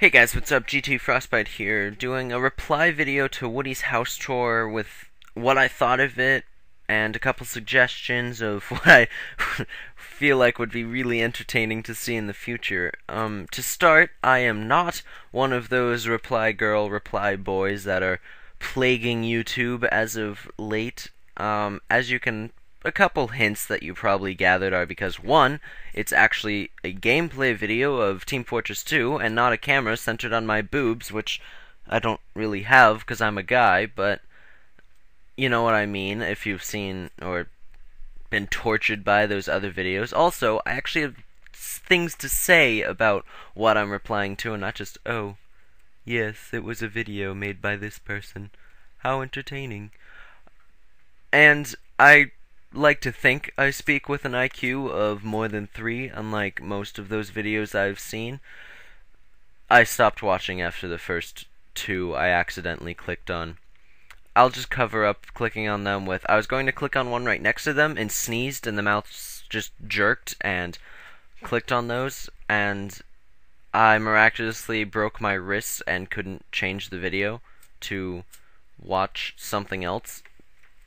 Hey guys, what's up? GT Frostbite here, doing a reply video to Woody's house tour with what I thought of it, and a couple suggestions of what I feel like would be really entertaining to see in the future. To start, I am not one of those reply girl, reply boys that are plaguing YouTube as of late. As you can a couple hints that you probably gathered are because, one, it's actually a gameplay video of Team Fortress 2 and not a camera centered on my boobs, which I don't really have because I'm a guy, but you know what I mean if you've seen or been tortured by those other videos. Also, I actually have things to say about what I'm replying to and not just, oh, yes, it was a video made by this person. How entertaining. And I like to think I speak with an IQ of more than 3, unlike most of those videos I've seen. I stopped watching after the first 2 I accidentally clicked on. I'll just cover up clicking on them with, I was going to click on one right next to them and sneezed and the mouth just jerked and clicked on those, and I miraculously broke my wrists and couldn't change the video to watch something else.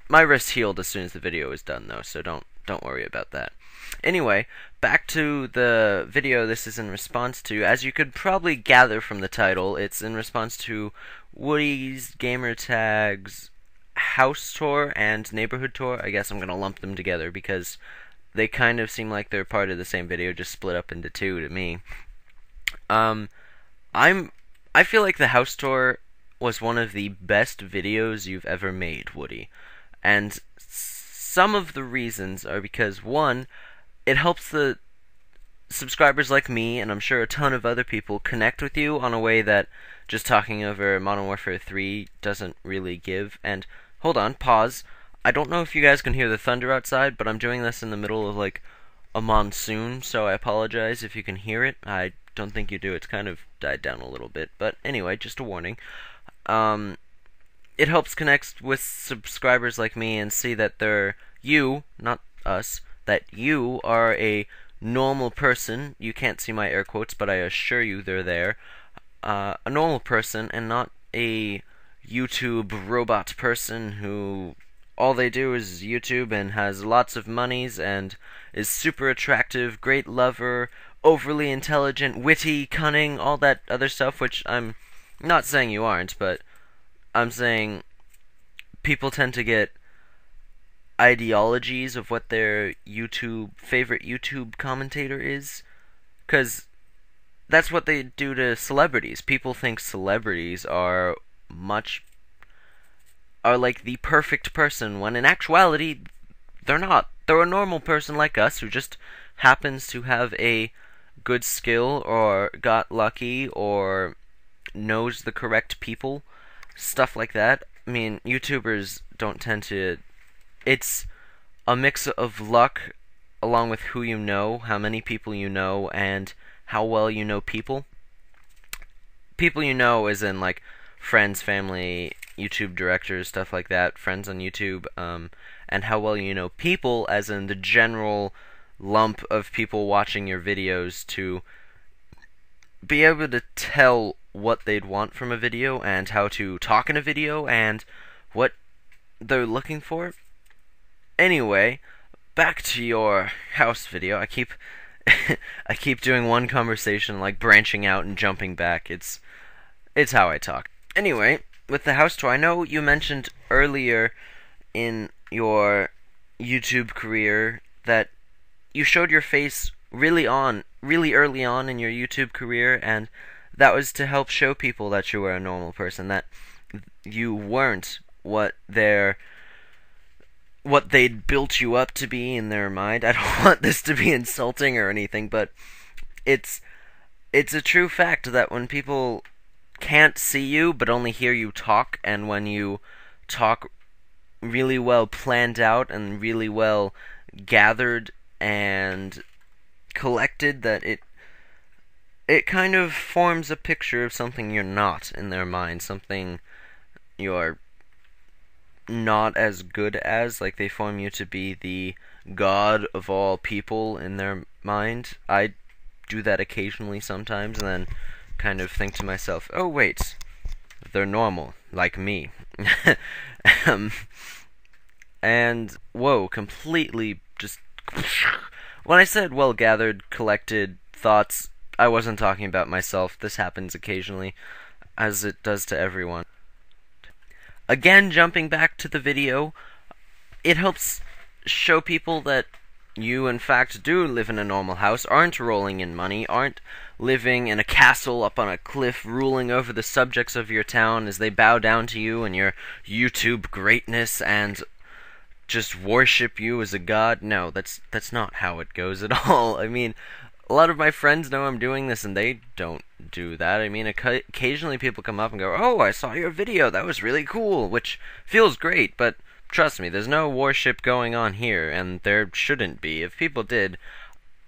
My wrist healed as soon as the video was done, though, so don't worry about that. Anyway, back to the video this is in response to. As you could probably gather from the title, it's in response to Woody's Gamertag's house tour and neighborhood tour. I guess I'm going to lump them together because they kind of seem like they're part of the same video, just split up into 2 to me. I feel like the house tour was one of the best videos you've ever made, Woody. And some of the reasons are because, one, it helps the subscribers like me, and I'm sure a ton of other people, connect with you on a way that just talking over Modern Warfare 3 doesn't really give. And, hold on, pause. I don't know if you guys can hear the thunder outside, but I'm doing this in the middle of, like, a monsoon, so I apologize if you can hear it. I don't think you do. It's kind of died down a little bit. But anyway, just a warning. It helps connect with subscribers like me and see that they're you, not us, that you are a normal person. You can't see my air quotes, but I assure you they're there. A normal person and not a YouTube robot person who all they do is YouTube and has lots of monies and is super attractive, great lover, overly intelligent, witty, cunning, all that other stuff, which I'm not saying you aren't, but I'm saying people tend to get ideologies of what their favorite YouTube commentator is, because that's what they do to celebrities. People think celebrities are like the perfect person, when in actuality, they're not. They're a normal person like us who just happens to have a good skill or got lucky or knows the correct people. Stuff like that. I mean, YouTubers don't tend to... It's a mix of luck along with who you know, how many people you know, and how well you know people. People you know as in, like, friends, family, YouTube directors, stuff like that, friends on YouTube, and how well you know people as in the general lump of people watching your videos to be able to tell what they'd want from a video and how to talk in a video and what they're looking for. Anyway, back to your house video. I keep I keep doing one conversation, like branching out and jumping back. It's how I talk. Anyway, with the house tour, I know you mentioned earlier in your YouTube career that you showed your face really early on in your YouTube career, and that was to help show people that you were a normal person, that you weren't what they'd built you up to be in their mind. I don't want this to be insulting or anything, but it's a true fact that when people can't see you but only hear you talk, and when you talk really well planned out and really well gathered and collected, that it kind of forms a picture of something you're not in their mind, something you're not as good as, like they form you to be the god of all people in their mind. I do that occasionally sometimes, and then kind of think to myself, oh wait, they're normal, like me. um, and, whoa, completely just... When I said well-gathered, collected thoughts, I wasn't talking about myself. This happens occasionally, as it does to everyone. Again, jumping back to the video, it helps show people that you, in fact, do live in a normal house, aren't rolling in money, aren't living in a castle up on a cliff, ruling over the subjects of your town as they bow down to you and your YouTube greatness and just worship you as a god. No, that's not how it goes at all. I mean, a lot of my friends know I'm doing this, and they don't do that. I mean, occasionally people come up and go, oh, I saw your video, that was really cool, which feels great, but trust me, there's no worship going on here, and there shouldn't be. If people did,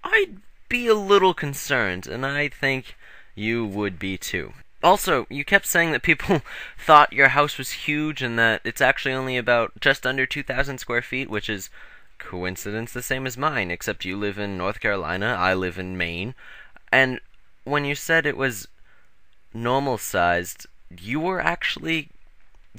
I'd be a little concerned, and I think you would be too. Also, you kept saying that people thought your house was huge and that it's actually only about just under 2,000 square feet, which is coincidence the same as mine, except you live in North Carolina, I live in Maine. And when you said it was normal sized, you were actually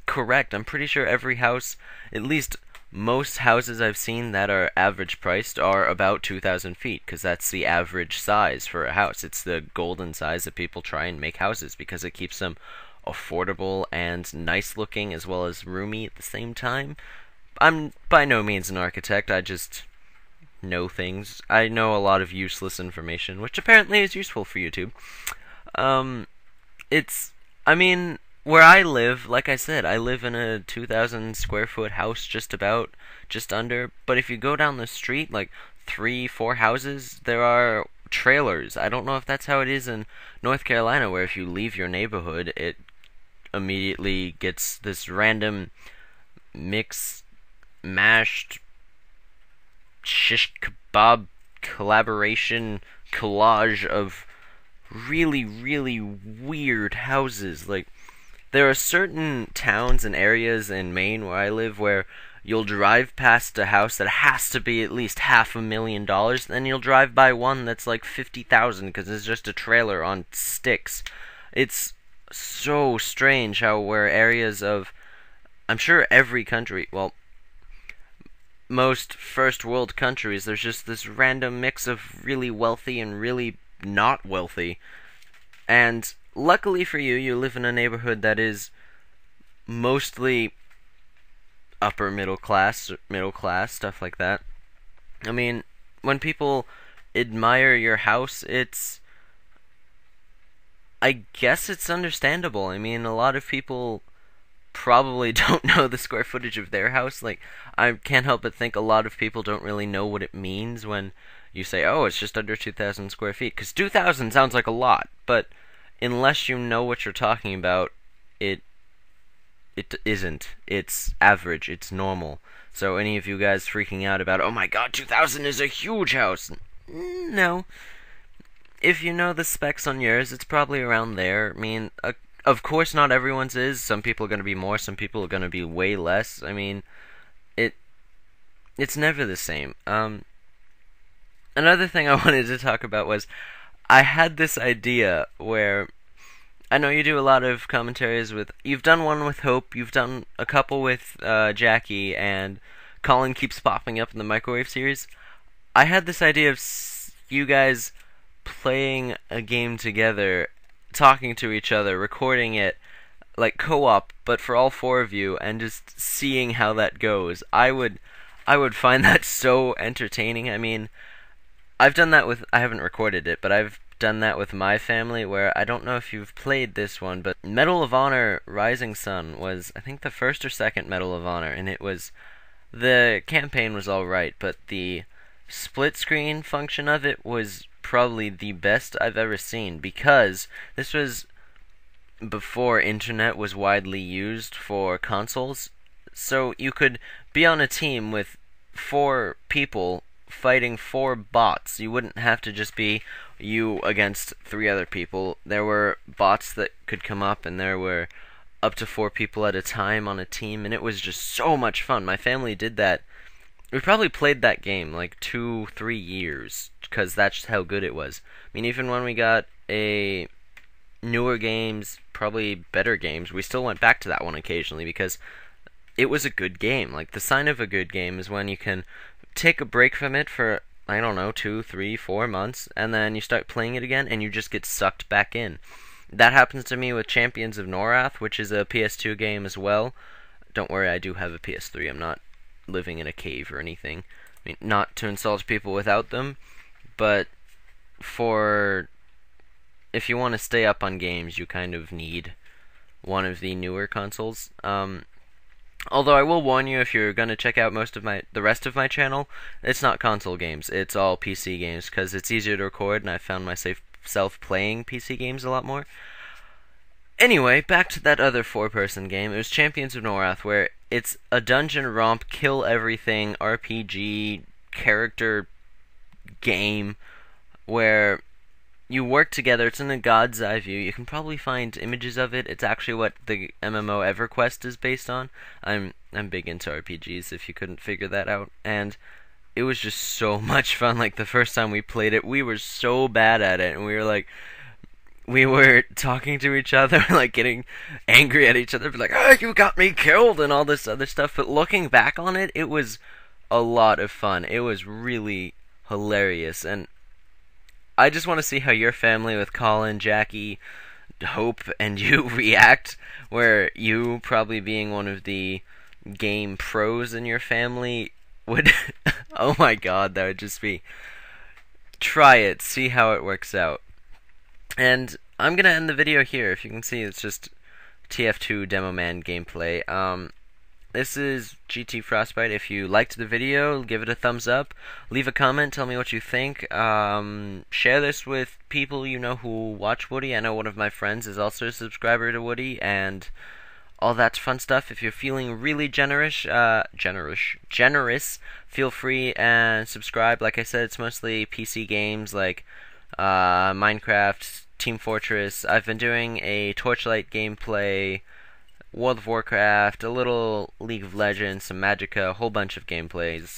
correct. I'm pretty sure every house, at least most houses I've seen that are average priced, are about 2,000 feet, because that's the average size for a house. It's the golden size that people try and make houses, because it keeps them affordable and nice looking as well as roomy at the same time. I'm by no means an architect, I just know things. I know a lot of useless information, which apparently is useful for YouTube. I mean, where I live, like I said, I live in a 2,000 square foot house, just under, but if you go down the street, like 3-4 houses, there are trailers. I don't know if that's how it is in North Carolina, where if you leave your neighborhood, it immediately gets this random mixed, mashed, shish kebab collaboration collage of really, really weird houses. Like, there are certain towns and areas in Maine where I live where you'll drive past a house that has to be at least $500,000, then you'll drive by one that's like $50,000 because it's just a trailer on sticks. It's so strange how where areas of, I'm sure every country, well, most first world countries, there's just this random mix of really wealthy and really not wealthy. And luckily for you, you live in a neighborhood that is mostly upper middle class, stuff like that. I mean, when people admire your house, I guess it's understandable. I mean, a lot of people probably don't know the square footage of their house. Like, I can't help but think a lot of people don't really know what it means when you say, oh, it's just under 2,000 square feet. Because 2,000 sounds like a lot, but unless you know what you're talking about, it isn't. It's average. It's normal. So any of you guys freaking out about, oh my god, 2,000 is a huge house. No. If you know the specs on yours, it's probably around there. I mean, of course not everyone's is. Some people are going to be more, some people are going to be way less. I mean, it's never the same. Another thing I wanted to talk about was, I had this idea where, I know you do a lot of commentaries with, you've done one with Hope, you've done a couple with Jackie, and Colin keeps popping up in the Microwave series. I had this idea of you guys playing a game together, talking to each other, recording it, like co-op, but for all 4 of you, and just seeing how that goes. I would find that so entertaining. I mean, I've done that with, I haven't recorded it, but I've done that with my family, where I don't know if you've played this one, but Medal of Honor Rising Sun was, I think, the first or second Medal of Honor, and the campaign was alright, but the split screen function of it was probably the best I've ever seen, because this was before internet was widely used for consoles, so you could be on a team with 4 people fighting 4 bots. You wouldn't have to just be you against 3 other people. There were bots that could come up, and there were up to 4 people at a time on a team, and it was just so much fun. My family did that. We probably played that game like 2-3 years, because that's how good it was. I mean, even when we got a newer games, probably better games. We still went back to that one occasionally because it was a good game. Like, the sign of a good game is when you can take a break from it for, I don't know, 2, 3, 4 months, and then you start playing it again, and you just get sucked back in. That happens to me with Champions of Norath, which is a PS2 game as well. Don't worry, I do have a PS3. I'm not living in a cave or anything. I mean, not to insult people without them, but for if you want to stay up on games, you kind of need one of the newer consoles. Although I will warn you, if you're going to check out the rest of my channel, it's not console games, it's all PC games, because it's easier to record, and I found myself playing PC games a lot more. Anyway, back to that other 4-person game. It was Champions of Norath, where it's a dungeon romp, kill everything, RPG, character game, where you work together. It's in a god's eye view. You can probably find images of it. It's actually what the MMO EverQuest is based on. I'm big into RPGs, if you couldn't figure that out. And it was just so much fun. Like, the first time we played it, we were so bad at it, and we were talking to each other, like getting angry at each other, like, "Oh, you got me killed," and all this other stuff. But looking back on it, it was a lot of fun. It was really hilarious, and I just want to see how your family with Colin, Jackie, Hope, and you react, where you, probably being one of the game pros in your family, would... oh my god, that would just be... Try it, see how it works out. And I'm going to end the video here. If you can see, it's just TF2 Demo Man gameplay. This is GT Frostbite. If you liked the video, give it a thumbs up. Leave a comment, tell me what you think. Share this with people you know who watch Woody. I know one of my friends is also a subscriber to Woody, and all that fun stuff. If you're feeling really generous, feel free and subscribe. Like I said, it's mostly PC games like Minecraft, Team Fortress. I've been doing a Torchlight gameplay, World of Warcraft, a little League of Legends, some Magicka, a whole bunch of gameplays.